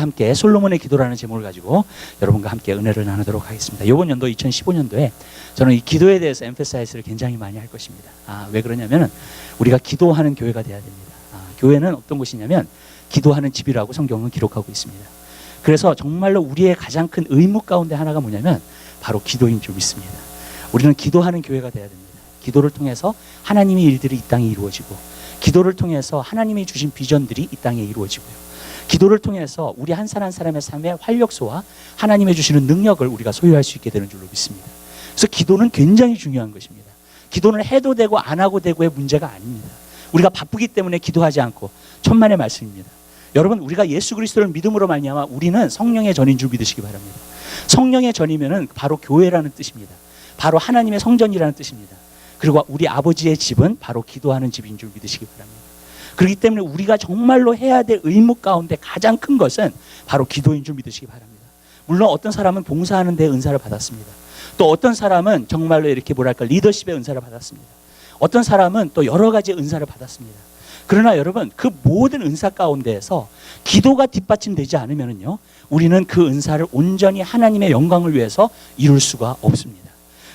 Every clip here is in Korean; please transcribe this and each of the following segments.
함께 솔로몬의 기도라는 제목을 가지고 여러분과 함께 은혜를 나누도록 하겠습니다. 이번 연도 2015년도에 저는 이 기도에 대해서 엠패사이즈를 굉장히 많이 할 것입니다. 왜 그러냐면 우리가 기도하는 교회가 돼야 됩니다. 교회는 어떤 곳이냐면 기도하는 집이라고 성경은 기록하고 있습니다. 그래서 정말로 우리의 가장 큰 의무 가운데 하나가 뭐냐면 바로 기도인 줄 믿습니다. 우리는 기도하는 교회가 돼야 됩니다. 기도를 통해서 하나님의 일들이 이 땅에 이루어지고, 기도를 통해서 하나님이 주신 비전들이 이 땅에 이루어지고요, 기도를 통해서 우리 한 사람 한 사람의 삶의 활력소와 하나님의 주시는 능력을 우리가 소유할 수 있게 되는 줄로 믿습니다. 그래서 기도는 굉장히 중요한 것입니다. 기도는 해도 되고 안 하고 되고의 문제가 아닙니다. 우리가 바쁘기 때문에 기도하지 않고 천만의 말씀입니다. 여러분, 우리가 예수 그리스도를 믿음으로 말미암아 우리는 성령의 전인 줄 믿으시기 바랍니다. 성령의 전이면은 바로 교회라는 뜻입니다. 바로 하나님의 성전이라는 뜻입니다. 그리고 우리 아버지의 집은 바로 기도하는 집인 줄 믿으시기 바랍니다. 그렇기 때문에 우리가 정말로 해야 될 의무 가운데 가장 큰 것은 바로 기도인 줄 믿으시기 바랍니다. 물론 어떤 사람은 봉사하는 데 은사를 받았습니다. 또 어떤 사람은 정말로 이렇게 리더십의 은사를 받았습니다. 어떤 사람은 또 여러 가지 은사를 받았습니다. 그러나 여러분, 그 모든 은사 가운데에서 기도가 뒷받침되지 않으면요, 우리는 그 은사를 온전히 하나님의 영광을 위해서 이룰 수가 없습니다.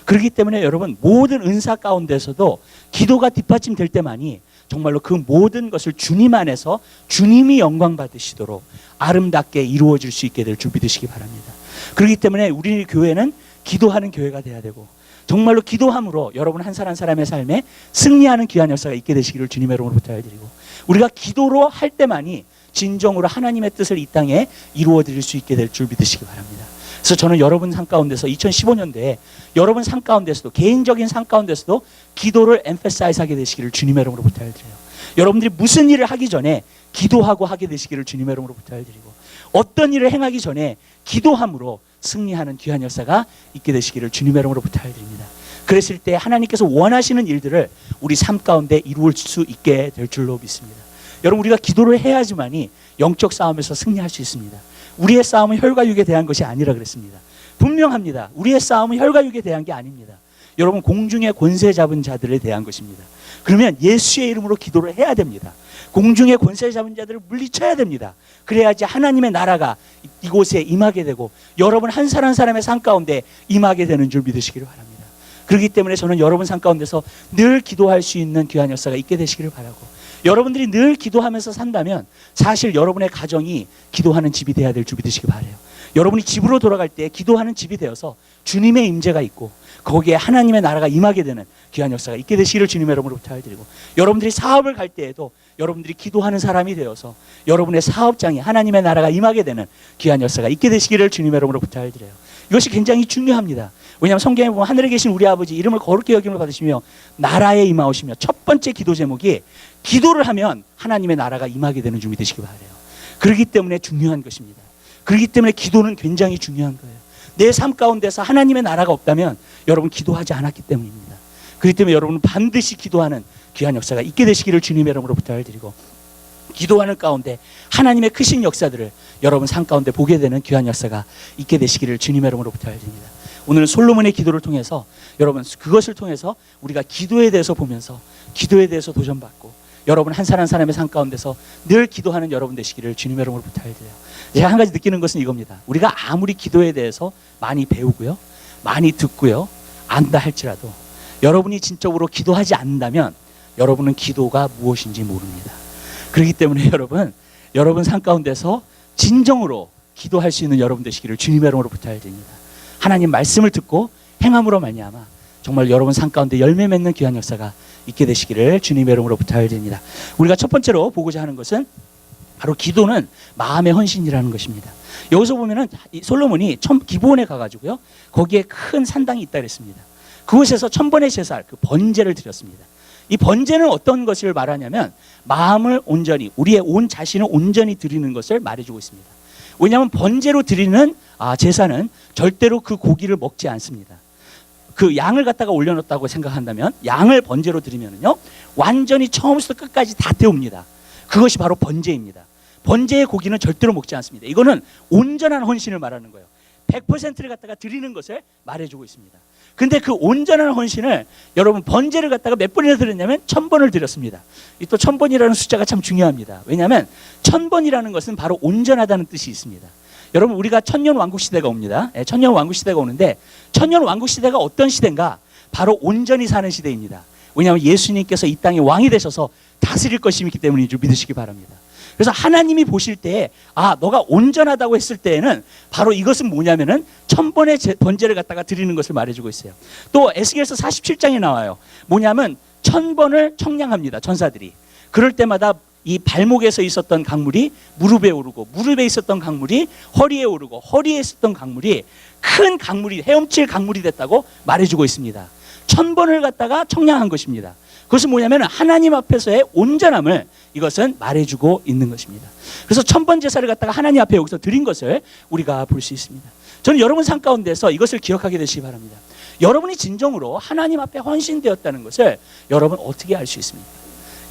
그렇기 때문에 여러분, 모든 은사 가운데서도 기도가 뒷받침될 때만이 정말로 그 모든 것을 주님 안에서 주님이 영광 받으시도록 아름답게 이루어질 수 있게 될 줄 믿으시기 바랍니다. 그렇기 때문에 우리 교회는 기도하는 교회가 돼야 되고, 정말로 기도함으로 여러분 한 사람 한 사람의 삶에 승리하는 귀한 역사가 있게 되시기를 주님의 이름으로 부탁드리고, 우리가 기도로 할 때만이 진정으로 하나님의 뜻을 이 땅에 이루어 드릴 수 있게 될 줄 믿으시기 바랍니다. 그래서 저는 여러분 삶 가운데서 2015년도에 여러분 삶 가운데서도, 개인적인 삶 가운데서도 기도를 엠패사이즈 하게 되시기를 주님의 이름으로 부탁드려요. 여러분들이 무슨 일을 하기 전에 기도하고 하게 되시기를 주님의 이름으로 부탁드리고, 어떤 일을 행하기 전에 기도함으로 승리하는 귀한 역사가 있게 되시기를 주님의 이름으로 부탁드립니다. 그랬을 때 하나님께서 원하시는 일들을 우리 삶 가운데 이루어질 수 있게 될 줄로 믿습니다. 여러분, 우리가 기도를 해야지만이 영적 싸움에서 승리할 수 있습니다. 우리의 싸움은 혈과 육에 대한 것이 아니라 그랬습니다. 분명합니다. 우리의 싸움은 혈과 육에 대한 게 아닙니다. 여러분, 공중의 권세 잡은 자들에 대한 것입니다. 그러면 예수의 이름으로 기도를 해야 됩니다. 공중의 권세 잡은 자들을 물리쳐야 됩니다. 그래야지 하나님의 나라가 이곳에 임하게 되고 여러분 한 사람 한 사람의 삶 가운데 임하게 되는 줄 믿으시기를 바랍니다. 그렇기 때문에 저는 여러분 삶 가운데서 늘 기도할 수 있는 귀한 역사가 있게 되시기를 바라고, 여러분들이 늘 기도하면서 산다면 사실 여러분의 가정이 기도하는 집이 돼야 될 줄 믿으시기 바라요. 여러분이 집으로 돌아갈 때 기도하는 집이 되어서 주님의 임재가 있고 거기에 하나님의 나라가 임하게 되는 귀한 역사가 있게 되시기를 주님의 이름으로 부탁드리고, 여러분들이 사업을 갈 때에도 여러분들이 기도하는 사람이 되어서 여러분의 사업장에 하나님의 나라가 임하게 되는 귀한 역사가 있게 되시기를 주님의 이름으로 부탁드려요. 이것이 굉장히 중요합니다. 왜냐하면 성경에 보면 하늘에 계신 우리 아버지 이름을 거룩히 여김을 받으시며 나라에 임하오시며, 첫 번째 기도 제목이 기도를 하면 하나님의 나라가 임하게 되는 줄 믿으시기 바라요. 그렇기 때문에 중요한 것입니다. 그렇기 때문에 기도는 굉장히 중요한 거예요. 내 삶 가운데서 하나님의 나라가 없다면 여러분 기도하지 않았기 때문입니다. 그렇기 때문에 여러분은 반드시 기도하는 귀한 역사가 있게 되시기를 주님의 이름으로 부탁을 드리고, 기도하는 가운데 하나님의 크신 역사들을 여러분 삶 가운데 보게 되는 귀한 역사가 있게 되시기를 주님의 이름으로 부탁을 드립니다. 오늘은 솔로몬의 기도를 통해서 여러분 그것을 통해서 우리가 기도에 대해서 보면서 기도에 대해서 도전받고 여러분 한 사람 한 사람의 삶 가운데서 늘 기도하는 여러분 되시기를 주님의 이름으로 부탁을 드려요. 제가 한 가지 느끼는 것은 이겁니다. 우리가 아무리 기도에 대해서 많이 배우고요, 많이 듣고요, 안다 할지라도 여러분이 진적으로 기도하지 않는다면 여러분은 기도가 무엇인지 모릅니다. 그렇기 때문에 여러분 삶 가운데서 진정으로 기도할 수 있는 여러분 되시기를 주님의 이름으로 부탁을 드립니다. 하나님 말씀을 듣고 행함으로 말미암아 정말 여러분 삶 가운데 열매 맺는 귀한 역사가 있게 되시기를 주님의 이름으로 부탁을 드립니다. 우리가 첫 번째로 보고자 하는 것은 바로 기도는 마음의 헌신이라는 것입니다. 여기서 보면은 솔로몬이 기브온에 가가지고요, 거기에 큰 산당이 있다 그랬습니다. 그곳에서 1000번의 제사, 그 번제를 드렸습니다. 이 번제는 어떤 것을 말하냐면 마음을 온전히, 우리의 온 자신을 온전히 드리는 것을 말해주고 있습니다. 왜냐하면 번제로 드리는 제사는 절대로 그 고기를 먹지 않습니다. 그 양을 갖다가 올려놓았다고 생각한다면 양을 번제로 드리면은요, 완전히 처음부터 끝까지 다 태웁니다. 그것이 바로 번제입니다. 번제의 고기는 절대로 먹지 않습니다. 이거는 온전한 헌신을 말하는 거예요. 100%를 갖다가 드리는 것을 말해주고 있습니다. 근데 그 온전한 헌신을 여러분 번제를 갖다가 몇 번이나 드렸냐면 1000번을 드렸습니다. 이 또 1000번이라는 숫자가 참 중요합니다. 왜냐하면 1000번이라는 것은 바로 온전하다는 뜻이 있습니다. 여러분 우리가 천년 왕국 시대가 옵니다. 천년 왕국 시대가 오는데 천년 왕국 시대가 어떤 시대인가? 바로 온전히 사는 시대입니다. 왜냐하면 예수님께서 이 땅에 왕이 되셔서 다스릴 것이기 때문인 줄 믿으시기 바랍니다. 그래서 하나님이 보실 때에 너가 온전하다고 했을 때에는 바로 이것은 뭐냐면은 1000번의 번제를 갖다가 드리는 것을 말해주고 있어요. 또 에스겔서 47장에 나와요. 뭐냐면 1000번을 청량합니다. 전사들이. 그럴 때마다 이 발목에서 있었던 강물이 무릎에 오르고 무릎에 있었던 강물이 허리에 오르고 허리에 있었던 강물이 큰 강물이 헤엄칠 강물이 됐다고 말해주고 있습니다. 1000번을 갖다가 청량한 것입니다. 그것은 뭐냐면 하나님 앞에서의 온전함을 이것은 말해주고 있는 것입니다. 그래서 1000번 제사를 갖다가 하나님 앞에 여기서 드린 것을 우리가 볼 수 있습니다. 저는 여러분 삶 가운데서 이것을 기억하게 되시기 바랍니다. 여러분이 진정으로 하나님 앞에 헌신되었다는 것을 여러분 어떻게 알 수 있습니까?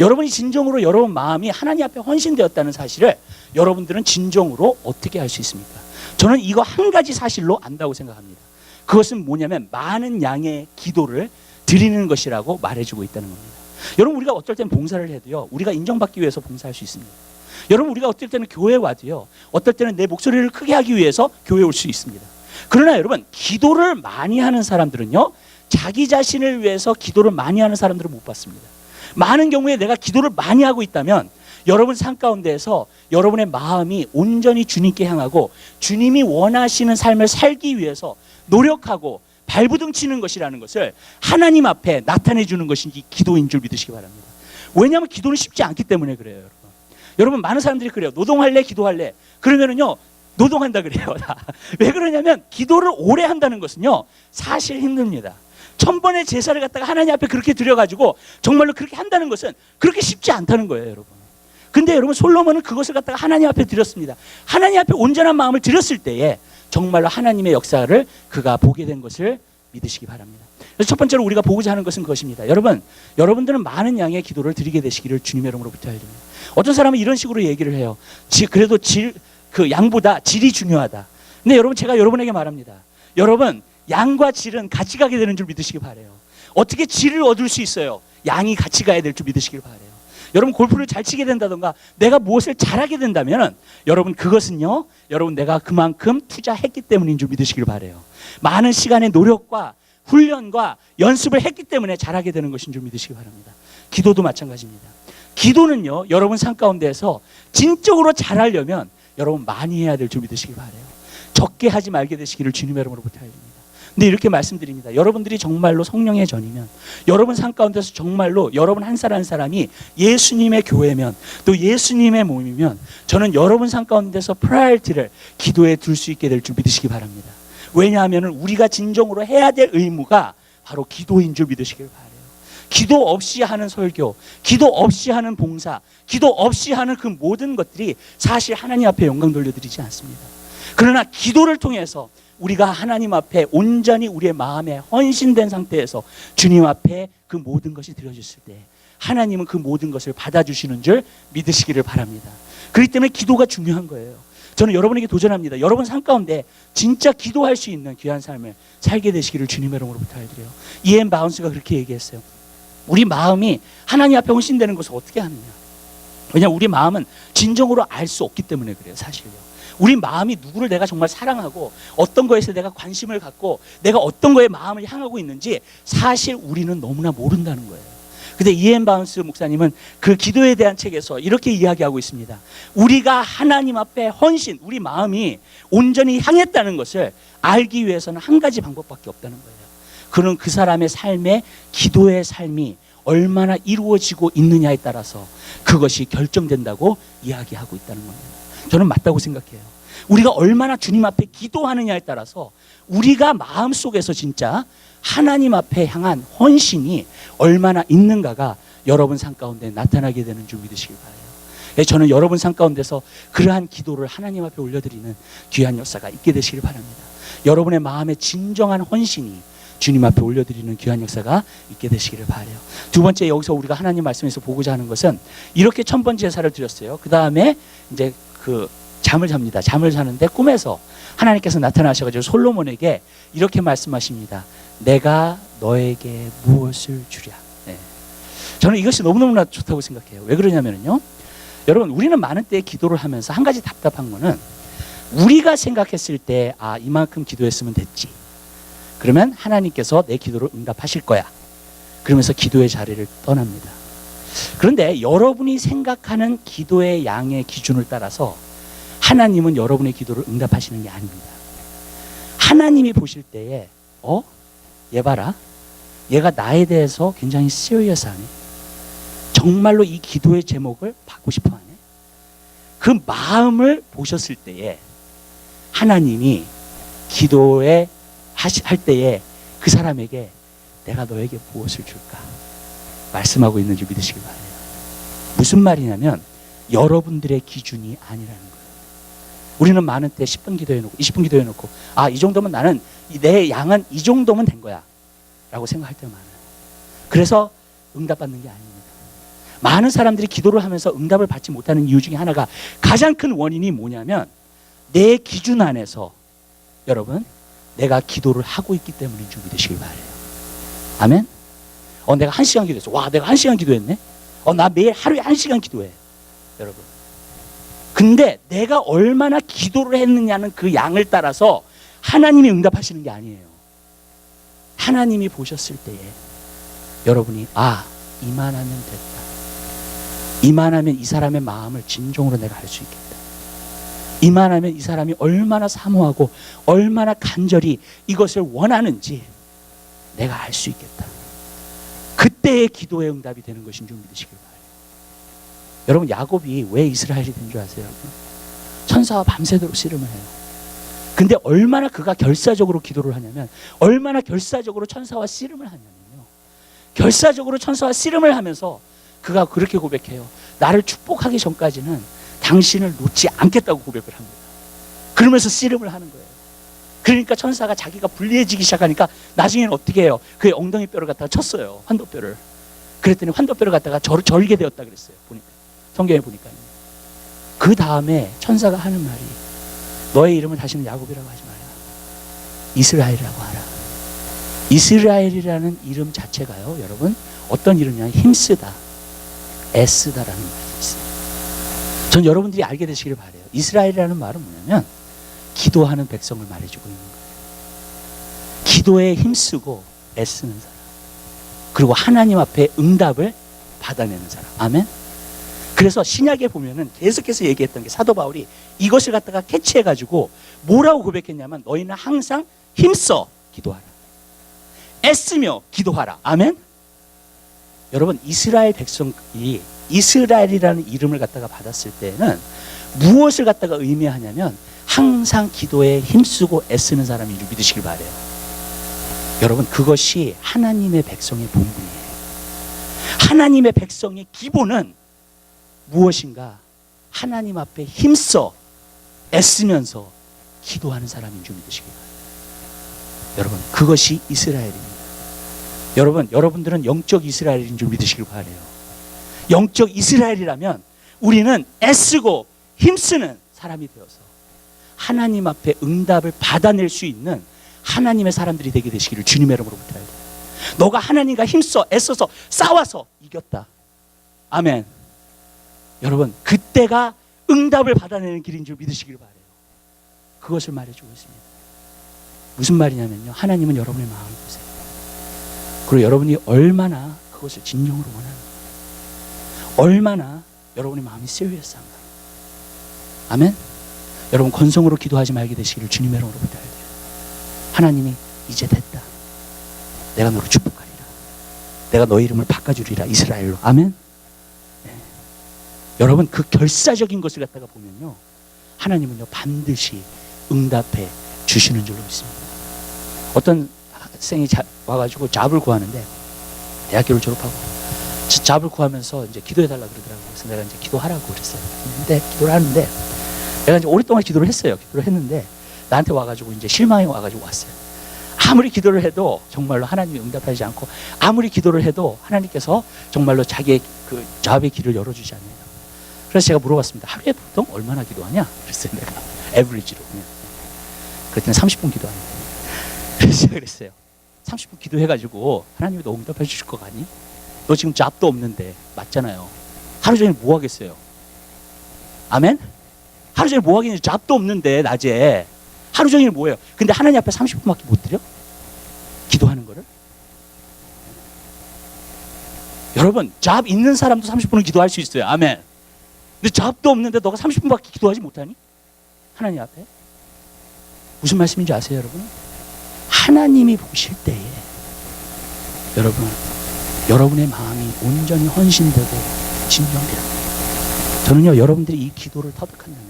여러분이 진정으로 여러분 마음이 하나님 앞에 헌신되었다는 사실을 여러분들은 진정으로 어떻게 알 수 있습니까? 저는 이거 한 가지 사실로 안다고 생각합니다. 그것은 뭐냐면 많은 양의 기도를 드리는 것이라고 말해주고 있다는 겁니다. 여러분 우리가 어떨 때는 봉사를 해도요, 우리가 인정받기 위해서 봉사할 수 있습니다. 여러분 우리가 어떨 때는 교회에 와도요, 어떨 때는 내 목소리를 크게 하기 위해서 교회에 올 수 있습니다. 그러나 여러분 기도를 많이 하는 사람들은요, 자기 자신을 위해서 기도를 많이 하는 사람들은 못 봤습니다. 많은 경우에 내가 기도를 많이 하고 있다면 여러분 삶 가운데에서 여러분의 마음이 온전히 주님께 향하고 주님이 원하시는 삶을 살기 위해서 노력하고 발부둥 치는 것이라는 것을 하나님 앞에 나타내 주는 것이 기도인 줄 믿으시기 바랍니다. 왜냐하면 기도는 쉽지 않기 때문에 그래요. 여러분 많은 사람들이 그래요. 노동할래 기도할래 그러면은요 노동한다 그래요. 왜 그러냐면 기도를 오래 한다는 것은요 사실 힘듭니다. 1000번의 제사를 갖다가 하나님 앞에 그렇게 드려가지고 정말로 그렇게 한다는 것은 그렇게 쉽지 않다는 거예요. 여러분. 근데 여러분 솔로몬은 그것을 갖다가 하나님 앞에 드렸습니다. 하나님 앞에 온전한 마음을 드렸을 때에 정말로 하나님의 역사를 그가 보게 된 것을 믿으시기 바랍니다. 그래서 첫 번째로 우리가 보고자 하는 것은 그것입니다. 여러분들은 많은 양의 기도를 드리게 되시기를 주님의 이름으로 부탁드립니다. 어떤 사람은 이런 식으로 얘기를 해요. 그래도 그 양보다 질이 중요하다. 근데 여러분 제가 여러분에게 말합니다. 여러분 양과 질은 같이 가게 되는 줄 믿으시기 바라요. 어떻게 질을 얻을 수 있어요? 양이 같이 가야 될 줄 믿으시길 바라요. 여러분 골프를 잘 치게 된다던가 내가 무엇을 잘하게 된다면 여러분 그것은요 여러분 내가 그만큼 투자했기 때문인 줄 믿으시길 바라요. 많은 시간의 노력과 훈련과 연습을 했기 때문에 잘하게 되는 것인 줄 믿으시기 바랍니다. 기도도 마찬가지입니다. 기도는요 여러분 삶 가운데에서 진적으로 잘하려면 여러분 많이 해야 될 줄 믿으시기 바라요. 적게 하지 말게 되시기를 주님의 이름으로 부탁드립니다. 근데 이렇게 말씀드립니다. 여러분들이 정말로 성령의 전이면 여러분 삶 가운데서 정말로 여러분 한 사람 한 사람이 예수님의 교회면 또 예수님의 몸이면 저는 여러분 삶 가운데서 프라이어티를 기도에 둘 수 있게 될 줄 믿으시기 바랍니다. 왜냐하면 우리가 진정으로 해야 될 의무가 바로 기도인 줄 믿으시길 바라요. 기도 없이 하는 설교, 기도 없이 하는 봉사, 기도 없이 하는 그 모든 것들이 사실 하나님 앞에 영광 돌려드리지 않습니다. 그러나 기도를 통해서 우리가 하나님 앞에 온전히 우리의 마음에 헌신된 상태에서 주님 앞에 그 모든 것이 드려졌을 때 하나님은 그 모든 것을 받아주시는 줄 믿으시기를 바랍니다. 그렇기 때문에 기도가 중요한 거예요. 저는 여러분에게 도전합니다. 여러분 삶 가운데 진짜 기도할 수 있는 귀한 삶을 살게 되시기를 주님의 이름으로 부탁드려요. 이엠 바운스가 그렇게 얘기했어요. 우리 마음이 하나님 앞에 헌신되는 것을 어떻게 하느냐. 왜냐하면 우리 마음은 진정으로 알 수 없기 때문에 그래요. 사실요. 우리 마음이 누구를 내가 정말 사랑하고 어떤 거에서 내가 관심을 갖고 내가 어떤 거에 마음을 향하고 있는지 사실 우리는 너무나 모른다는 거예요. 근데 이엠 바운스 목사님은 그 기도에 대한 책에서 이렇게 이야기하고 있습니다. 우리가 하나님 앞에 헌신, 우리 마음이 온전히 향했다는 것을 알기 위해서는 한 가지 방법밖에 없다는 거예요. 그는 그 사람의 삶에 기도의 삶이 얼마나 이루어지고 있느냐에 따라서 그것이 결정된다고 이야기하고 있다는 겁니다. 저는 맞다고 생각해요. 우리가 얼마나 주님 앞에 기도하느냐에 따라서 우리가 마음속에서 진짜 하나님 앞에 향한 헌신이 얼마나 있는가가 여러분 삶 가운데 나타나게 되는 줄 믿으시길 바라요. 저는 여러분 삶 가운데서 그러한 기도를 하나님 앞에 올려드리는 귀한 역사가 있게 되시길 바랍니다. 여러분의 마음의 진정한 헌신이 주님 앞에 올려드리는 귀한 역사가 있게 되시기를 바라요. 두 번째 여기서 우리가 하나님 말씀에서 보고자 하는 것은 이렇게 1000번 제사를 드렸어요. 그 다음에 이제 그 잠을 잡니다. 잠을 자는데 꿈에서 하나님께서 나타나셔가지고 솔로몬에게 이렇게 말씀하십니다. 내가 너에게 무엇을 주랴. 네. 저는 이것이 너무너무나 좋다고 생각해요. 왜 그러냐면요, 여러분, 우리는 많은 때에 기도를 하면서 한 가지 답답한 거는, 우리가 생각했을 때 이만큼 기도했으면 됐지, 그러면 하나님께서 내 기도를 응답하실 거야, 그러면서 기도의 자리를 떠납니다. 그런데 여러분이 생각하는 기도의 양의 기준을 따라서 하나님은 여러분의 기도를 응답하시는 게 아닙니다. 하나님이 보실 때에 얘 봐라, 얘가 나에 대해서 굉장히 시리어스하네, 정말로 이 기도의 제목을 받고 싶어하네, 그 마음을 보셨을 때에 하나님이 기도에 할 때에 그 사람에게 내가 너에게 무엇을 줄까 말씀하고 있는 줄 믿으시길 바라요. 무슨 말이냐면 여러분들의 기준이 아니라는 거예요. 우리는 많은 때 10분 기도해놓고 20분 기도해놓고 이 정도면 나는 내 양은 이 정도면 된 거야 라고 생각할 때가 많아요. 그래서 응답받는 게 아닙니다. 많은 사람들이 기도를 하면서 응답을 받지 못하는 이유 중에 하나가, 가장 큰 원인이 뭐냐면 내 기준 안에서 여러분 내가 기도를 하고 있기 때문인 줄 믿으시길 바라요. 아멘. 내가 1시간 기도했어. 와, 내가 1시간 기도했네. 나 매일 하루에 1시간 기도해. 여러분, 근데 내가 얼마나 기도를 했느냐는 그 양을 따라서 하나님이 응답하시는 게 아니에요. 하나님이 보셨을 때에 여러분이 이만하면 됐다, 이만하면 이 사람의 마음을 진정으로 내가 알 수 있겠다, 이만하면 이 사람이 얼마나 사모하고 얼마나 간절히 이것을 원하는지 내가 알 수 있겠다, 그때의 기도의 응답이 되는 것인 줄 믿으시길 바라요. 여러분, 야곱이 왜 이스라엘이 된 줄 아세요? 여러분? 천사와 밤새도록 씨름을 해요. 근데 얼마나 그가 결사적으로 기도를 하냐면, 얼마나 결사적으로 천사와 씨름을 하냐면요, 결사적으로 천사와 씨름을 하면서 그가 그렇게 고백해요. 나를 축복하기 전까지는 당신을 놓지 않겠다고 고백을 합니다. 그러면서 씨름을 하는 거예요. 그러니까 천사가 자기가 불리해지기 시작하니까 나중에는 어떻게 해요? 그의 엉덩이 뼈를 갖다가 쳤어요. 환도뼈를. 그랬더니 환도뼈를 갖다가 절게 되었다 그랬어요. 보니까, 성경에 보니까요. 그 다음에 천사가 하는 말이, 너의 이름은 다시는 야곱이라고 하지 마라, 이스라엘이라고 하라. 이스라엘이라는 이름 자체가요, 여러분, 어떤 이름이냐, 힘쓰다, 애쓰다라는 말이 있어요. 전 여러분들이 알게 되시기를 바라요. 이스라엘이라는 말은 뭐냐면 기도하는 백성을 말해주고 있는 거예요. 기도에 힘쓰고 애쓰는 사람, 그리고 하나님 앞에 응답을 받아내는 사람. 아멘. 그래서 신약에 보면은 계속해서 얘기했던 게, 사도 바울이 이것을 갖다가 캐치해가지고 뭐라고 고백했냐면, 너희는 항상 힘써 기도하라, 애쓰며 기도하라. 아멘. 여러분, 이스라엘 백성이 이스라엘이라는 이름을 갖다가 받았을 때는 무엇을 갖다가 의미하냐면 항상 기도에 힘쓰고 애쓰는 사람인 줄 믿으시길 바라요. 여러분, 그것이 하나님의 백성의 본분이에요. 하나님의 백성의 기본은 무엇인가? 하나님 앞에 힘써 애쓰면서 기도하는 사람인 줄 믿으시길 바라요. 여러분, 그것이 이스라엘입니다. 여러분, 여러분들은 영적 이스라엘인 줄 믿으시길 바라요. 영적 이스라엘이라면 우리는 애쓰고 힘쓰는 사람이 되어서 하나님 앞에 응답을 받아낼 수 있는 하나님의 사람들이 되게 되시기를 주님의 이름으로 부탁해요. 너가 하나님과 힘써 애써서 싸워서 이겼다. 아멘. 여러분, 그때가 응답을 받아내는 길인 줄 믿으시길 바라요. 그것을 말해주고 있습니다. 무슨 말이냐면요, 하나님은 여러분의 마음을 보세요. 그리고 여러분이 얼마나 그것을 진정으로 원하는가, 얼마나 여러분의 마음이 시리어스한가. 아멘. 여러분, 건성으로 기도하지 말게 되시기를 주님의 이름으로 부탁해요. 하나님이 이제 됐다, 내가 너를 축복하리라, 내가 너의 이름을 바꿔주리라, 이스라엘로. 아멘. 네. 여러분, 그 결사적인 것을 갖다가 보면요, 하나님은요 반드시 응답해 주시는 줄로 믿습니다. 어떤 학생이 와가지고 잡을 구하는데, 대학교를 졸업하고 잡을 구하면서 이제 기도해달라 그러더라고요. 그래서 내가 이제 기도하라고 그랬어요. 근데 기도를 하는데, 내가 이제 오랫동안 기도를 했어요. 기도를 했는데 나한테 와가지고 이제 실망이 와가지고 왔어요. 아무리 기도를 해도 정말로 하나님이 응답하지 않고, 아무리 기도를 해도 하나님께서 정말로 자기의 그 잡의 길을 열어주지 않아요. 그래서 제가 물어봤습니다. 하루에 보통 얼마나 기도하냐? 그랬어요. 내가 에버리지로 그냥. 그랬더니 30분 기도하는데. 그래서 제가 그랬어요. 30분 기도해가지고 하나님이 너 응답해 주실 거 아니? 너 지금 잡도 없는데. 맞잖아요. 하루 종일 뭐 하겠어요? 아멘? 하루 종일 뭐 하겠냐? 잡도 없는데 낮에 하루 종일 뭐예요? 근데 하나님 앞에 30분밖에 못 드려? 기도하는 거를? 여러분, 잡 있는 사람도 30분은 기도할 수 있어요. 아멘. 근데 잡도 없는데 너가 30분밖에 기도하지 못하니? 하나님 앞에? 무슨 말씀인지 아세요, 여러분? 하나님이 보실 때에 여러분, 여러분의 마음이 온전히 헌신되고 진정되는, 저는요, 여러분들이 이 기도를 터득한다면요,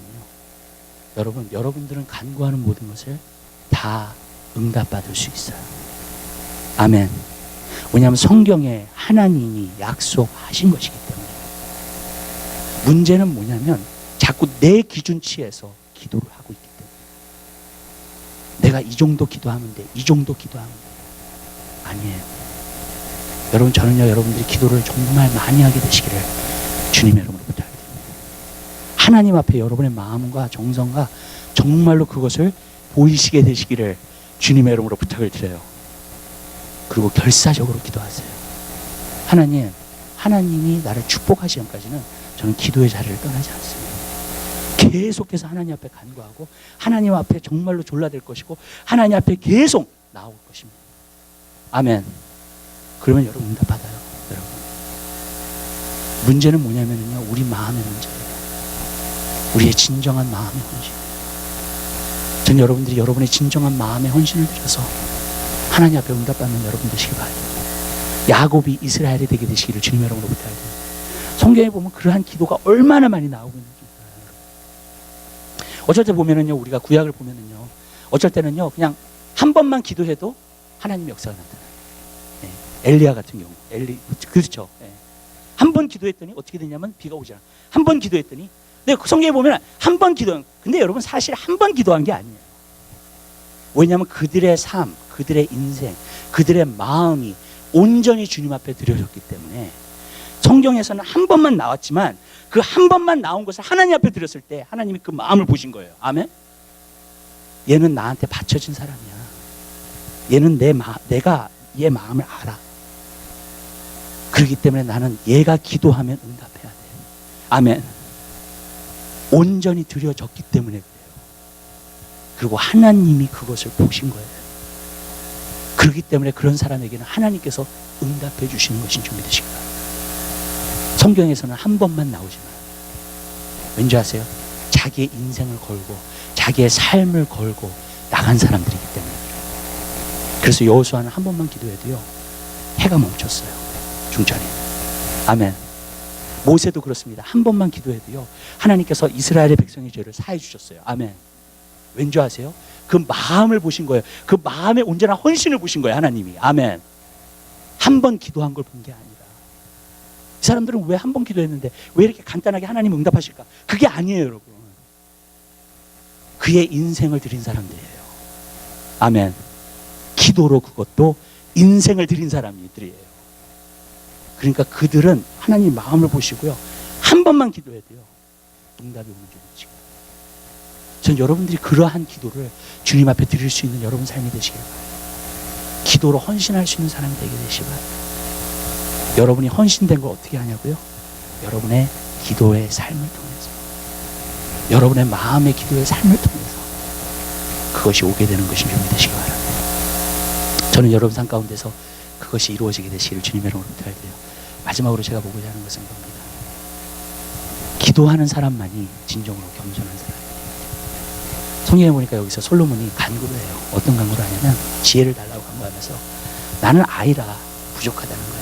여러분, 여러분들은 간구하는 모든 것을 다 응답받을 수 있어요. 아멘. 왜냐하면 성경에 하나님이 약속하신 것이기 때문에. 문제는 뭐냐면 자꾸 내 기준치에서 기도를 하고 있기 때문에. 내가 이 정도 기도하면 돼, 이 정도 기도하면 돼. 아니에요. 여러분, 저는요, 여러분들이 기도를 정말 많이 하게 되시기를 주님의 이름으로 부탁드립니다. 하나님 앞에 여러분의 마음과 정성과 정말로 그것을 보이시게 되시기를 주님의 이름으로 부탁을 드려요. 그리고 결사적으로 기도하세요. 하나님, 하나님이 나를 축복하시기까지는 저는 기도의 자리를 떠나지 않습니다. 계속해서 하나님 앞에 간구하고 하나님 앞에 정말로 졸라댈 것이고 하나님 앞에 계속 나올 것입니다. 아멘. 그러면 여러분 응답받아요. 여러분. 문제는 뭐냐면요, 우리 마음의 문제예요. 우리의 진정한 마음의 헌신. 전 여러분들이 여러분의 진정한 마음의 헌신을 드려서 하나님 앞에 응답받는 여러분 되시기 바랍니다. 야곱이 이스라엘이 되게 되시기를 주님의 이름으로 부탁드립니다. 성경에 보면 그러한 기도가 얼마나 많이 나오고 있는지. 어쩔 때 보면은요, 우리가 구약을 보면은요, 어쩔 때는요, 그냥 한 번만 기도해도 하나님의 역사가 나타나요. 예. 엘리야 같은 경우, 그렇죠. 예. 한 번 기도했더니 어떻게 되냐면 비가 오잖아. 한 번 기도했더니, 근데 성경에 보면 한 번 근데 여러분 사실 한 번 기도한 게 아니에요. 왜냐하면 그들의 삶, 그들의 인생, 그들의 마음이 온전히 주님 앞에 드려졌기 때문에 성경에서는 한 번만 나왔지만 그 한 번만 나온 것을 하나님 앞에 드렸을 때 하나님이 그 마음을 보신 거예요. 아멘? 얘는 나한테 바쳐진 사람이야. 얘는 내가 얘 마음을 알아. 그렇기 때문에 나는 얘가 기도하면 응답해야 돼. 아멘. 온전히 드려졌기 때문에 그래요. 그리고 하나님이 그것을 보신 거예요. 그렇기 때문에 그런 사람에게는 하나님께서 응답해 주시는 것인 줄 믿으시기 바랍니다. 성경에서는 한 번만 나오지만 왠지 아세요? 자기의 인생을 걸고 자기의 삶을 걸고 나간 사람들이기 때문에. 그래서 여호수아는 한 번만 기도해도요, 해가 멈췄어요. 중천에. 아멘. 모세도 그렇습니다. 한 번만 기도해도요, 하나님께서 이스라엘의 백성의 죄를 사해 주셨어요. 아멘. 왠지 아세요? 그 마음을 보신 거예요. 그 마음의 온전한 헌신을 보신 거예요, 하나님이. 아멘. 한 번 기도한 걸 본 게 아니라. 이 사람들은 왜 한 번 기도했는데 왜 이렇게 간단하게 하나님 응답하실까? 그게 아니에요, 여러분. 그의 인생을 드린 사람들이에요. 아멘. 기도로 그것도 인생을 드린 사람들이에요. 그러니까 그들은 하나님 마음을 보시고요, 한 번만 기도해도요, 응답이 오는 줄 믿으시고. 전 여러분들이 그러한 기도를 주님 앞에 드릴 수 있는 여러분 삶이 되시길 바랍니다. 기도로 헌신할 수 있는 사람이 되게 되시기 바랍니다. 여러분이 헌신된 걸 어떻게 하냐고요? 여러분의 기도의 삶을 통해서, 여러분의 마음의 기도의 삶을 통해서 그것이 오게 되는 것인 줄 믿으시기 바랍니다. 저는 여러분 삶 가운데서 그것이 이루어지게 되시기를 주님의 이름으로 부탁드려요. 마지막으로 제가 보고자 하는 것은 겁니다. 기도하는 사람만이 진정으로 겸손한 사람이에요. 성경에 보니까 여기서 솔로몬이 간구를 해요. 어떤 간구를 하냐면 지혜를 달라고 간구하면서 나는 아이라 부족하다는 거예요.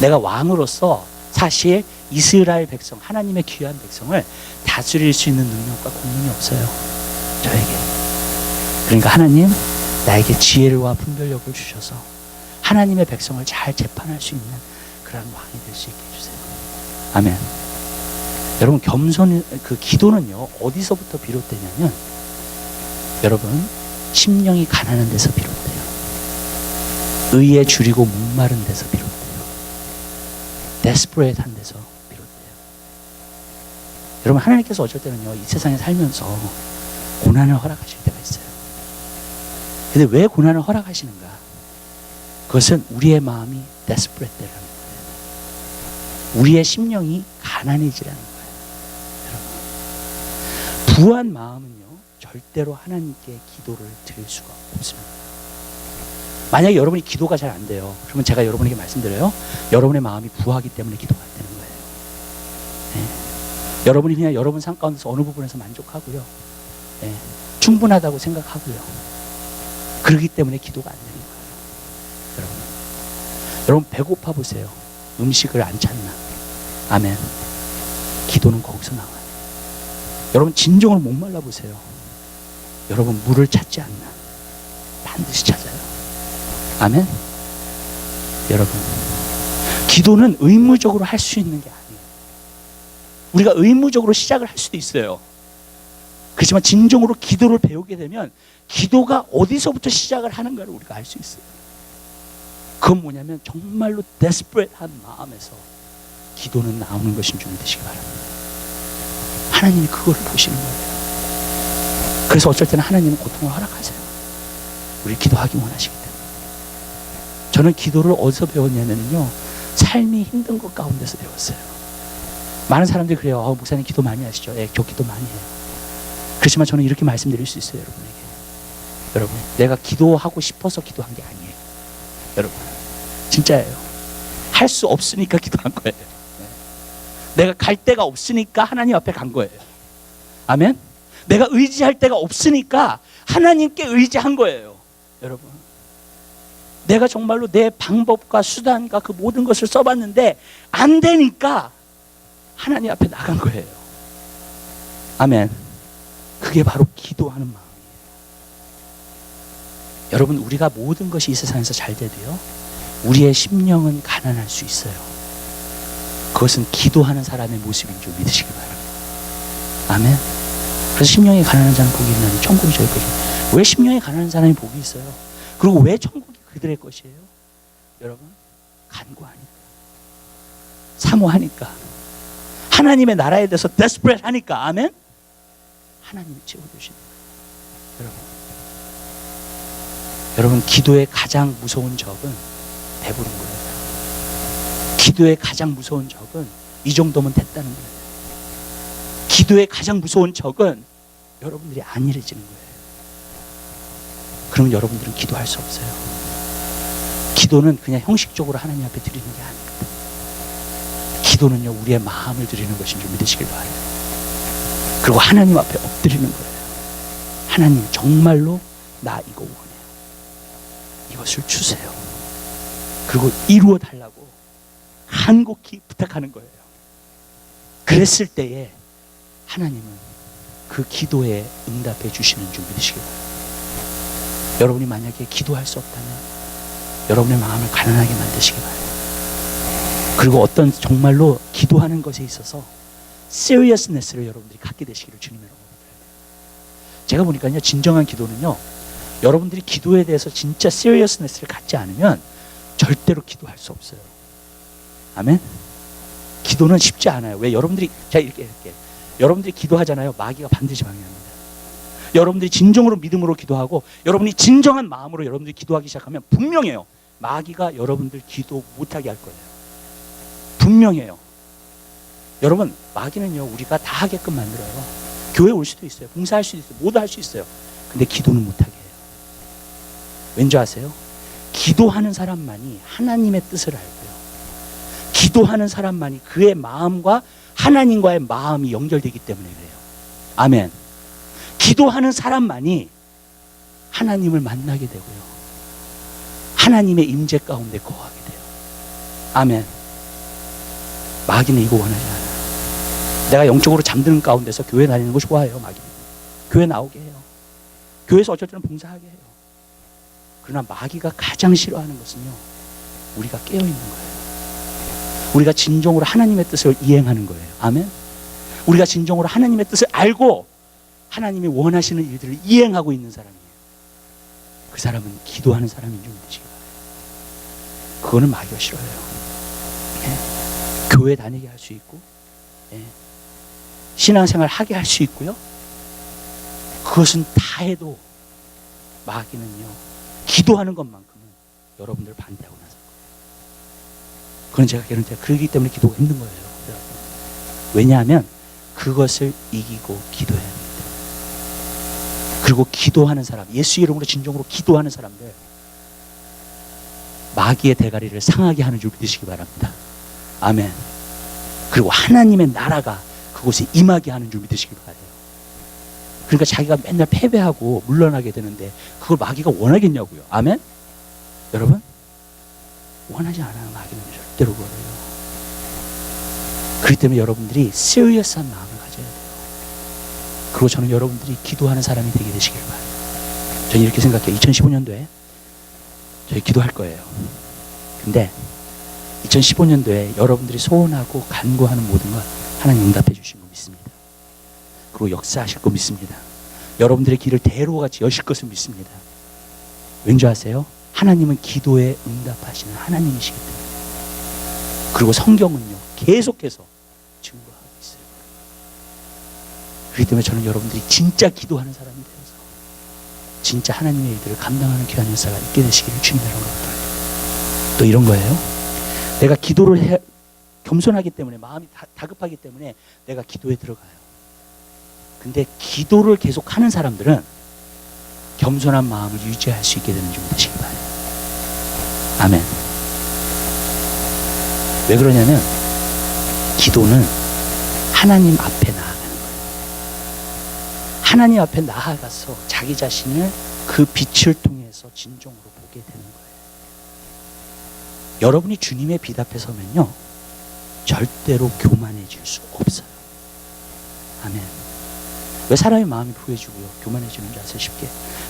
내가 왕으로서 사실 이스라엘 백성, 하나님의 귀한 백성을 다스릴 수 있는 능력과 권능이 없어요, 저에게. 그러니까 하나님, 나에게 지혜와 분별력을 주셔서 하나님의 백성을 잘 재판할 수 있는 그런 왕이 될 수 있게 해주세요. 아멘. 여러분, 그 기도는요, 어디서부터 비롯되냐면, 여러분, 심령이 가난한 데서 비롯돼요. 의에 줄이고 목마른 데서 비롯돼요. 데스퍼레이트한 데서 비롯돼요. 여러분, 하나님께서 어쩔 때는요, 이 세상에 살면서 고난을 허락하실 때가 있어요. 근데 왜 고난을 허락하시는가? 그것은 우리의 마음이 desperate 되라는 거예요. 우리의 심령이 가난해지라는 거예요. 여러분, 부한 마음은요, 절대로 하나님께 기도를 드릴 수가 없습니다. 만약에 여러분이 기도가 잘 안 돼요. 그러면 제가 여러분에게 말씀드려요. 여러분의 마음이 부하기 때문에 기도가 안 되는 거예요. 네. 여러분이 그냥 여러분 삶 가운데서 어느 부분에서 만족하고요. 네. 충분하다고 생각하고요. 그러기 때문에 기도가 안 되는 거예요. 여러분 배고파 보세요. 음식을 안 찾나? 아멘. 기도는 거기서 나와요. 여러분 진정으로 목말라 보세요. 여러분 물을 찾지 않나? 반드시 찾아요. 아멘. 여러분, 기도는 의무적으로 할 수 있는 게 아니에요. 우리가 의무적으로 시작을 할 수도 있어요. 그렇지만 진정으로 기도를 배우게 되면 기도가 어디서부터 시작을 하는가를 우리가 알 수 있어요. 그건 뭐냐면 정말로 데스퍼레이트한 마음에서 기도는 나오는 것인 줄 믿으시기 바랍니다. 하나님이 그걸 보시는 거예요. 그래서 어쩔 때는 하나님은 고통을 허락하세요. 우리 기도하기 원하시기 때문에. 저는 기도를 어디서 배웠냐면요, 삶이 힘든 것 가운데서 배웠어요. 많은 사람들이 그래요. 목사님 기도 많이 하시죠? 예, 저 기도 많이 해요. 그렇지만 저는 이렇게 말씀드릴 수 있어요, 여러분에게. 여러분, 내가 기도하고 싶어서 기도한 게 아니에요. 여러분, 진짜예요. 할 수 없으니까 기도한 거예요. 내가 갈 데가 없으니까 하나님 앞에 간 거예요. 아멘? 내가 의지할 데가 없으니까 하나님께 의지한 거예요. 여러분, 내가 정말로 내 방법과 수단과 그 모든 것을 써봤는데 안 되니까 하나님 앞에 나간 거예요. 아멘. 그게 바로 기도하는 마음이에요. 여러분, 우리가 모든 것이 이 세상에서 잘 돼도요, 우리의 심령은 가난할 수 있어요. 그것은 기도하는 사람의 모습인 줄 믿으시기 바랍니다. 아멘. 그래서 심령이 가난한 자는 복이 있나니 천국이 저희 것입니다. 왜 심령이 가난한 사람이 복이 있어요? 그리고 왜 천국이 그들의 것이에요? 여러분, 간구하니까, 사모하니까, 하나님의 나라에 대해서 데스퍼레이트 하니까. 아멘. 하나님이 채워주시는 거예요. 여러분, 기도의 가장 무서운 적은 배부른 거예요. 기도의 가장 무서운 적은 이 정도면 됐다는 거예요. 기도의 가장 무서운 적은 여러분들이 안일해지는 거예요. 그러면 여러분들은 기도할 수 없어요. 기도는 그냥 형식적으로 하나님 앞에 드리는 게 아닙니다. 기도는요, 우리의 마음을 드리는 것인 줄 믿으시길 바랍니다. 그리고 하나님 앞에 엎드리는 거예요. 하나님, 정말로 나 이거 원해요. 이것을 주세요. 그리고 이루어 달라고 간곡히 부탁하는 거예요. 그랬을 때에 하나님은 그 기도에 응답해 주시는 줄 믿으시기 바랍니다. 여러분이 만약에 기도할 수 없다면 여러분의 마음을 가난하게 만드시기 바랍니다. 그리고 어떤 정말로 기도하는 것에 있어서 seriousness를 여러분들이 갖게 되시기를 주님의 이름으로 바랍니다. 제가 보니까요, 진정한 기도는요, 여러분들이 기도에 대해서 진짜 seriousness를 갖지 않으면 절대로 기도할 수 없어요. 아멘. 기도는 쉽지 않아요. 왜? 여러분들이, 자, 이렇게 여러분들이 기도하잖아요. 마귀가 반드시 방해합니다. 여러분들이 진정으로 믿음으로 기도하고 여러분이 진정한 마음으로 여러분들이 기도하기 시작하면 분명해요. 마귀가 여러분들 기도 못하게 할 거예요. 분명해요. 여러분, 마귀는요, 우리가 다 하게끔 만들어요. 교회 올 수도 있어요. 봉사할 수도 있어요. 모두 할 수 있어요. 근데 기도는 못하게 해요. 왠지 아세요? 기도하는 사람만이 하나님의 뜻을 알고요, 기도하는 사람만이 그의 마음과 하나님과의 마음이 연결되기 때문에 그래요. 아멘. 기도하는 사람만이 하나님을 만나게 되고요, 하나님의 임재 가운데 거하게 돼요. 아멘. 마귀는 이거 원하지 않아요. 내가 영적으로 잠드는 가운데서 교회 다니는 거 좋아해요. 마귀는 교회 나오게 해요. 교회에서 어쩔 때는 봉사하게 해요. 그러나 마귀가 가장 싫어하는 것은요, 우리가 깨어있는 거예요. 우리가 진정으로 하나님의 뜻을 이행하는 거예요. 아멘. 우리가 진정으로 하나님의 뜻을 알고 하나님이 원하시는 일들을 이행하고 있는 사람이에요. 그 사람은 기도하는 사람인 줄 믿으시기 바랍니다. 그거는 마귀가 싫어해요. 예. 교회 다니게 할 수 있고, 예. 신앙생활 하게 할 수 있고요. 그것은 다 해도 마귀는요, 기도하는 것만큼은 여러분들 반대하고 나설 거예요. 그건 제가 개론해요. 그렇기 때문에 기도가 힘든 거예요. 왜냐하면 그것을 이기고 기도해야 합니다. 그리고 기도하는 사람, 예수 이름으로 진정으로 기도하는 사람들, 마귀의 대가리를 상하게 하는 줄 믿으시기 바랍니다. 아멘. 그리고 하나님의 나라가 그곳에 임하게 하는 줄 믿으시기 바라요. 그러니까 자기가 맨날 패배하고 물러나게 되는데 그걸 마귀가 원하겠냐고요. 아멘? 여러분, 원하지 않아요. 마귀는 절대로 그래요. 그렇기 때문에 여러분들이 시리어스한 마음을 가져야 돼요. 그리고 저는 여러분들이 기도하는 사람이 되게 되시길 바라요. 저는 이렇게 생각해요. 2015년도에 저희 기도할 거예요. 근데 2015년도에 여러분들이 소원하고 간구하는 모든 것 하나님 응답해 주신 거 믿습니다. 그리고 역사하실 거 믿습니다. 여러분들의 길을 대로와 같이 여실 것을 믿습니다. 왠지 아세요? 하나님은 기도에 응답하시는 하나님이시기 때문에. 그리고 성경은요, 계속해서 증거하고 있어요. 그렇기 때문에 저는 여러분들이 진짜 기도하는 사람이 되어서 진짜 하나님의 일들을 감당하는 귀한 역사가 있게 되시기를 주님의 이름으로 부탁드립니다. 또 이런 거예요. 내가 기도를 겸손하기 때문에, 마음이 다급하기 때문에 내가 기도에 들어가요. 근데 기도를 계속 하는 사람들은 겸손한 마음을 유지할 수 있게 되는 줄 믿으시기 바랍니다. 아멘. 왜 그러냐면 기도는 하나님 앞에 나아가는 거예요. 하나님 앞에 나아가서 자기 자신을 그 빛을 통해서 진정으로 보게 되는 거예요. 여러분이 주님의 빛 앞에 서면요, 절대로 교만해질 수 없어요. 아멘. 왜 사람의 마음이 부해지고요, 교만해지는 줄 아세요?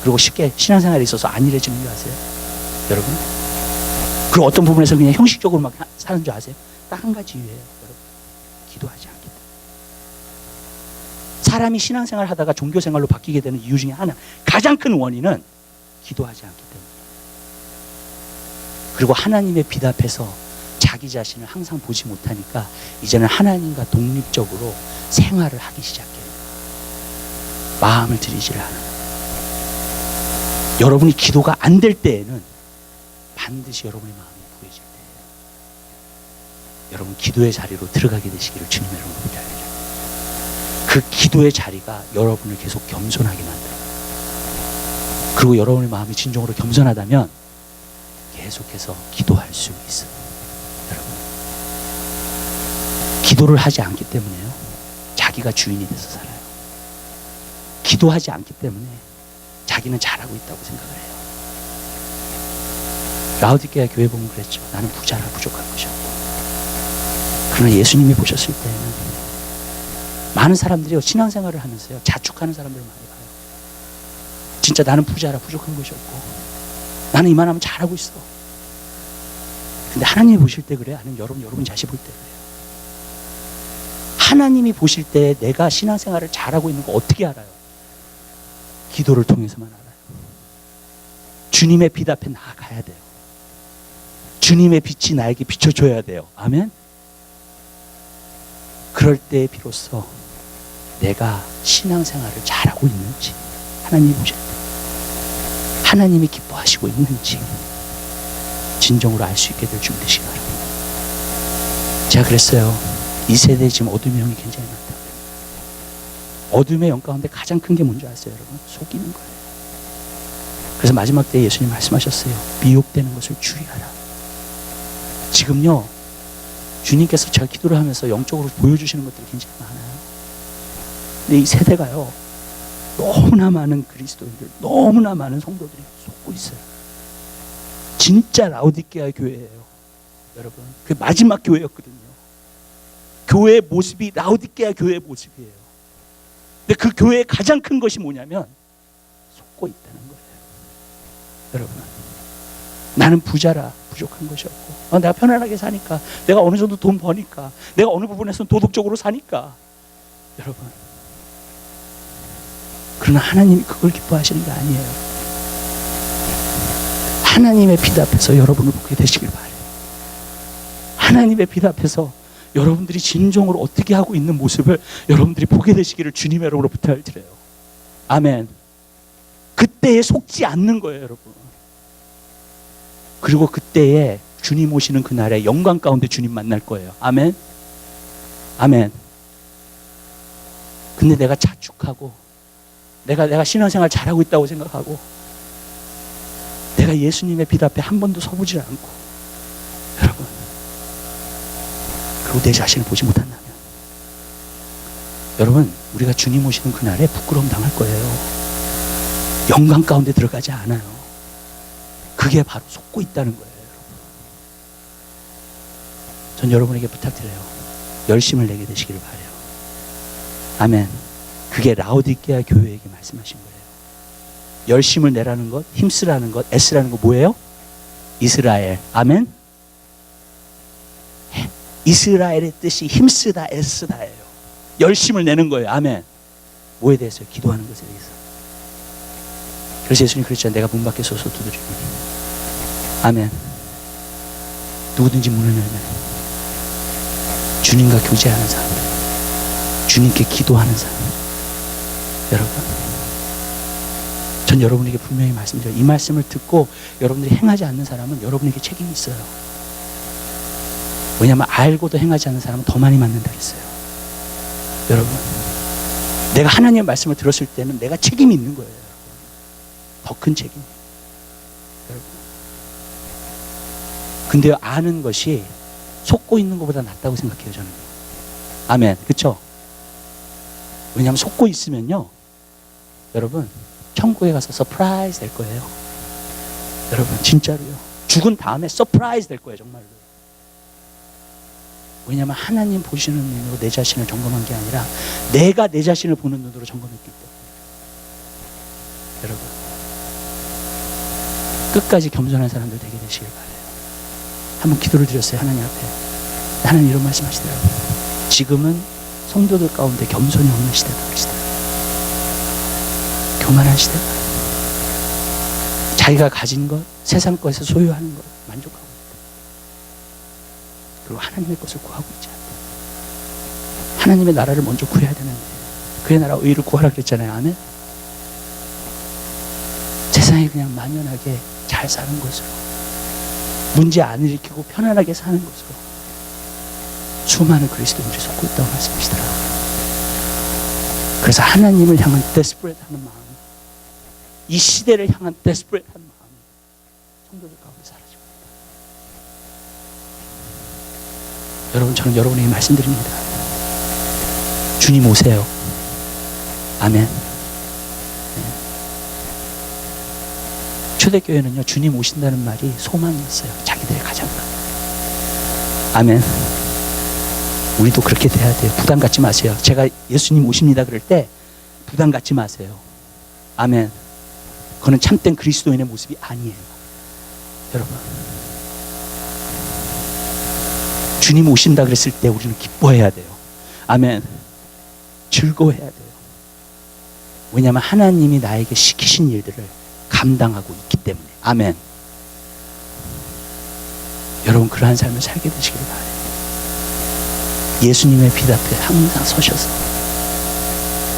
그리고 쉽게 신앙생활에 있어서 안일해지는 줄 아세요? 여러분? 그리고 어떤 부분에서 그냥 형식적으로 막 사는 줄 아세요? 딱 한 가지 이유예요. 여러분, 기도하지 않기 때문에. 사람이 신앙생활 하다가 종교생활로 바뀌게 되는 이유 중에 하나, 가장 큰 원인은 기도하지 않기 때문에. 그리고 하나님의 빛 앞에서 자기 자신을 항상 보지 못하니까 이제는 하나님과 독립적으로 생활을 하기 시작해요. 마음을 들이지를 않아요. 여러분이 기도가 안 될 때에는 반드시 여러분의 마음이 부해질 때예요. 여러분, 기도의 자리로 들어가게 되시기를 주님의 이름으로 부탁드립니다. 그 기도의 자리가 여러분을 계속 겸손하게 만들어요. 그리고 여러분의 마음이 진정으로 겸손하다면 계속해서 기도할 수 있어요. 여러분, 기도를 하지 않기 때문에요, 자기가 주인이 돼서 살아요. 기도하지 않기 때문에 자기는 잘하고 있다고 생각을 해요. 라오디게아 교회 보면 그랬죠. 나는 부자라 부족한 것이 없고. 그러나 예수님이 보셨을 때는 많은 사람들이요, 신앙생활을 하면서요, 자축하는 사람들을 많이 봐요. 진짜 나는 부자라 부족한 것이 없고, 나는 이만하면 잘하고 있어. 근데 하나님이 보실 때 그래요? 아니면 여러분 자신 볼 때 그래요? 하나님이 보실 때 내가 신앙생활을 잘하고 있는 거 어떻게 알아요? 기도를 통해서만 알아요. 주님의 빛 앞에 나아가야 돼요. 주님의 빛이 나에게 비춰줘야 돼요. 아멘? 그럴 때 비로소 내가 신앙생활을 잘하고 있는지 하나님이 보실 때, 하나님이 기뻐하시고 있는지 진정으로 알 수 있게 될 줄 믿으시기 바랍니다. 제가 그랬어요. 이 세대에 지금 어둠의 영이 굉장히 많다. 어둠의 영 가운데 가장 큰 게 뭔지 아세요, 여러분? 속이는 거예요. 그래서 마지막 때 예수님 말씀하셨어요. 미혹되는 것을 주의하라. 지금요, 주님께서 제가 기도를 하면서 영적으로 보여주시는 것들이 굉장히 많아요. 근데 이 세대가요, 너무나 많은 그리스도인들, 너무나 많은 성도들이 속고 있어요. 진짜 라오디게아 교회예요. 여러분, 그 마지막 교회였거든요. 교회의 모습이 라오디게아 교회의 모습이에요. 근데 그 교회의 가장 큰 것이 뭐냐면 속고 있다는 거예요. 여러분, 나는 부자라 부족한 것이 없고, 내가 편안하게 사니까, 내가 어느 정도 돈 버니까, 내가 어느 부분에서는 도덕적으로 사니까. 여러분, 그러나 하나님이 그걸 기뻐하시는 게 아니에요. 하나님의 빛 앞에서 여러분을 보게 되시길 바라요. 하나님의 빛 앞에서 여러분들이 진정으로 어떻게 하고 있는 모습을 여러분들이 보게 되시기를 주님의 이름으로 부탁을 드려요. 아멘. 그때에 속지 않는 거예요, 여러분. 그리고 그때에 주님 오시는 그날에 영광 가운데 주님 만날 거예요. 아멘. 아멘. 근데 내가 자축하고 내가 신앙생활 잘하고 있다고 생각하고 내가 예수님의 빛 앞에 한 번도 서보질 않고 여러분 그리고 내 자신을 보지 못한다면 여러분 우리가 주님 오시는 그날에 부끄러움 당할 거예요. 영광 가운데 들어가지 않아요. 그게 바로 속고 있다는 거예요. 전 여러분에게 부탁드려요. 열심을 내게 되시기를 바라요. 아멘. 그게 라오디게아 교회에게 말씀하신 거예요. 열심을 내라는 것, 힘쓰라는 것, 애쓰라는 것 뭐예요? 이스라엘. 아멘. 이스라엘의 뜻이 힘쓰다, 애쓰다예요. 열심을 내는 거예요. 아멘. 뭐에 대해서요? 기도하는 것에 대해서. 그래서 예수님 그랬잖아요. 내가 문 밖에 서서 두드리고. 아멘. 누구든지 문을 열면 주님과 교제하는 사람, 주님께 기도하는 사람. 여러분, 전 여러분에게 분명히 말씀드려요. 이 말씀을 듣고 여러분들이 행하지 않는 사람은 여러분에게 책임이 있어요. 왜냐하면 알고도 행하지 않는 사람은 더 많이 맞는다 그랬어요. 여러분, 내가 하나님의 말씀을 들었을 때는 내가 책임이 있는 거예요. 더 큰 책임. 여러분, 근데 아는 것이 속고 있는 것보다 낫다고 생각해요, 저는. 아멘. 그렇죠? 왜냐하면 속고 있으면요, 여러분 천국에 가서 서프라이즈 될 거예요. 여러분 진짜로요. 죽은 다음에 서프라이즈 될 거예요, 정말로. 왜냐하면 하나님 보시는 눈으로 내 자신을 점검한 게 아니라 내가 내 자신을 보는 눈으로 점검했기 때문에. 여러분 끝까지 겸손한 사람들 되게 되시길 바라요. 한번 기도를 드렸어요, 하나님 앞에. 하나님 이런 말씀하시더라고요. 지금은 성도들 가운데 겸손이 없는 시대다 그러시더라고요. 교만한 시대다. 자기가 가진 것, 세상 것에서 소유하는 것 만족하고 있다. 그리고 하나님의 것을 구하고 있지 않다. 하나님의 나라를 먼저 구해야 되는데 그의 나라 의를 구하라 그랬잖아요. 아멘. 세상에 그냥 만연하게 잘 사는 것으로, 문제 안 일으키고 편안하게 사는 것으로 수많은 그리스도인들이 속고 있다고 말씀하시더라고요. 그래서 하나님을 향한 데스퍼레이트하는 마음, 이 시대를 향한 데스퍼레이트한 마음이 성도들 가운데 사라지고 있다. 여러분, 저는 여러분에게 말씀드립니다. 주님 오세요. 아멘. 초대교회는요, 주님 오신다는 말이 소망이었어요. 자기들의 가장. 아멘. 우리도 그렇게 돼야 돼요. 부담 갖지 마세요. 제가 예수님 오십니다 그럴 때 부담 갖지 마세요. 아멘. 그거는 참된 그리스도인의 모습이 아니에요. 여러분, 주님 오신다 그랬을 때 우리는 기뻐해야 돼요. 아멘. 즐거워해야 돼요. 왜냐하면 하나님이 나에게 시키신 일들을 감당하고 있기 때문에. 아멘. 여러분, 그러한 삶을 살게 되시길 바라요. 예수님의 빛 앞에 항상 서셔서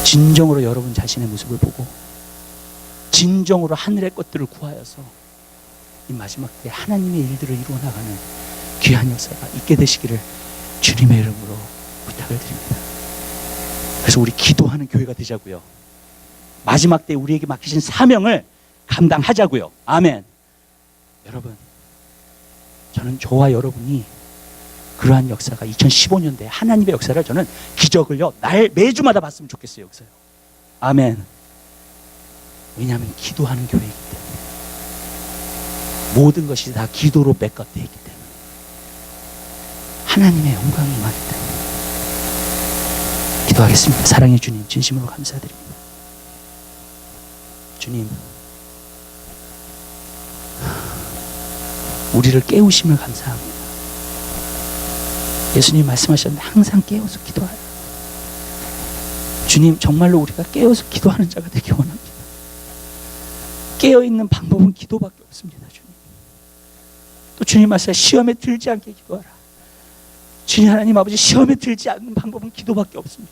진정으로 여러분 자신의 모습을 보고 진정으로 하늘의 것들을 구하여서 이 마지막 때 하나님의 일들을 이루어 나가는 귀한 역사가 있게 되시기를 주님의 이름으로 부탁을 드립니다. 그래서 우리 기도하는 교회가 되자고요. 마지막 때 우리에게 맡기신 사명을 감당하자고요. 아멘. 여러분, 저는 저와 여러분이 그러한 역사가 2015년도에 하나님의 역사를 저는 기적을요 매주마다 봤으면 좋겠어요. 역사요. 아멘. 왜냐하면 기도하는 교회이기 때문에 모든 것이 다 기도로 백업되어 있기 때문에 하나님의 영광이 임하기 때문에 기도하겠습니다. 사랑의 주님, 진심으로 감사드립니다. 주님, 우리를 깨우심을 감사합니다. 예수님 말씀하셨는데 항상 깨어서 기도하라. 주님, 정말로 우리가 깨어서 기도하는 자가 되기 원합니다. 깨어있는 방법은 기도밖에 없습니다. 주님, 또 주님 말씀에 시험에 들지 않게 기도하라. 주님 하나님 아버지, 시험에 들지 않는 방법은 기도밖에 없습니다.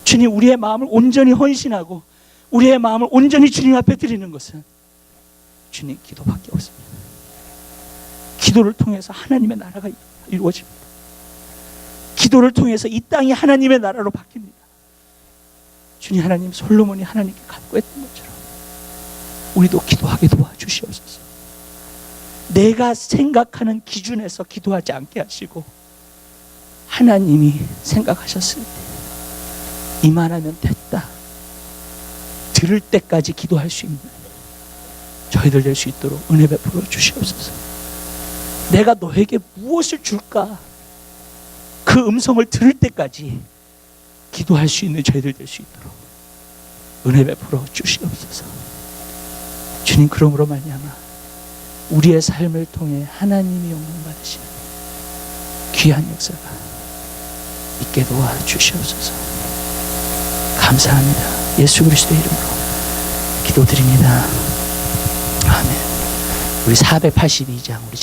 주님, 우리의 마음을 온전히 헌신하고 우리의 마음을 온전히 주님 앞에 드리는 것은 주님 기도밖에 없습니다. 기도를 통해서 하나님의 나라가 이루어집니다. 기도를 통해서 이 땅이 하나님의 나라로 바뀝니다. 주님 하나님, 솔로몬이 하나님께 간구했던 것처럼 우리도 기도하게 도와주시옵소서. 내가 생각하는 기준에서 기도하지 않게 하시고 하나님이 생각하셨을 때 이만하면 됐다, 들을 때까지 기도할 수 있는 저희들 될 수 있도록 은혜 베풀어 주시옵소서. 내가 너에게 무엇을 줄까, 그 음성을 들을 때까지 기도할 수 있는 저희들 될 수 있도록 은혜 베풀어 주시옵소서. 주님, 그러므로 말미암아 우리의 삶을 통해 하나님이 영광 받으시는 귀한 역사가 있게 도와 주시옵소서. 감사합니다. 예수 그리스도의 이름으로 기도드립니다. 아멘. 우리 482장 우리